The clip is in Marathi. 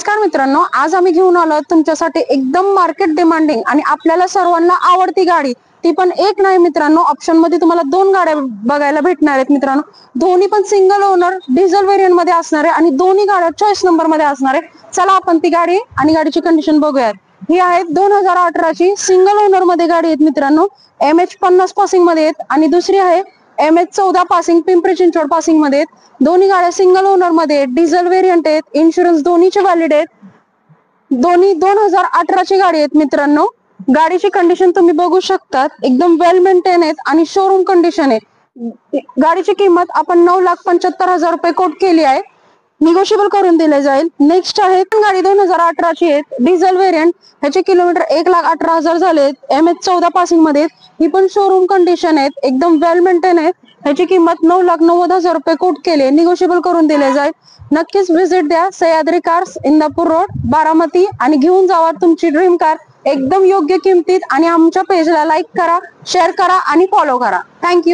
नमस्कार मित्रांनो, आज आम्ही घेऊन आलो तुमच्यासाठी एकदम मार्केट डिमांडिंग आणि आपल्याला सर्वांना आवडती गाडी, ती पण एक नाही मित्रांनो, ऑप्शन मध्ये तुम्हाला दोन गाड्या बघायला भेटणार आहेत मित्रांनो. दोन्ही पण सिंगल ओनर डिझेल व्हेरियंट मध्ये असणार आहे आणि दोन्ही गाड्या चॉईस नंबर मध्ये असणार आहे. चला आपण ती गाडी आणि गाडीची कंडिशन बघूयात. ही आहे 2018ची सिंगल ओनर मध्ये गाडी आहेत मित्रांनो. MH50 पासिंग मध्ये आहेत आणि दुसरी आहे MH14 passing Pimpri Chinchwad passing मध्ये आहेत. दोन्ही गाड्या सिंगल ओनर मध्ये आहेत, डिझेल व्हेरियंट आहेत, इन्शुरन्स दोन्हीचे व्हॅलिड आहेत. दोन्ही 2018ची गाडी आहेत मित्रांनो. गाडीची कंडिशन तुम्ही बघू शकता, एकदम वेल मेंटेन आहेत आणि शोरूम कंडिशन आहे. गाडीची किंमत आपण 9,75,000 रुपये कोट केली आहे, निगोशिएबल करून दिले जाईल. नेक्स्ट आहे गाडी 2018ची आहे, डिझेल व्हेरियंट. ह्याचे किलोमीटर 1,18,000 झाले. MH14 पासिंग मध्ये ही पण शोरूम कंडिशन आहेत, एकदम वेल मेंटेन आहे. ह्याची किंमत 9,90,000 रुपये कोट केले, निगोशिएबल करून दिले जाईल. नक्कीच व्हिजिट द्या सह्याद्री कार्स, इंदापूर रोड, बारामती आणि घेऊन जावा तुमची ड्रीम कार एकदम योग्य किमतीत. आणि आमच्या पेजला लाईक करा, शेअर करा आणि फॉलो करा. थँक्यू.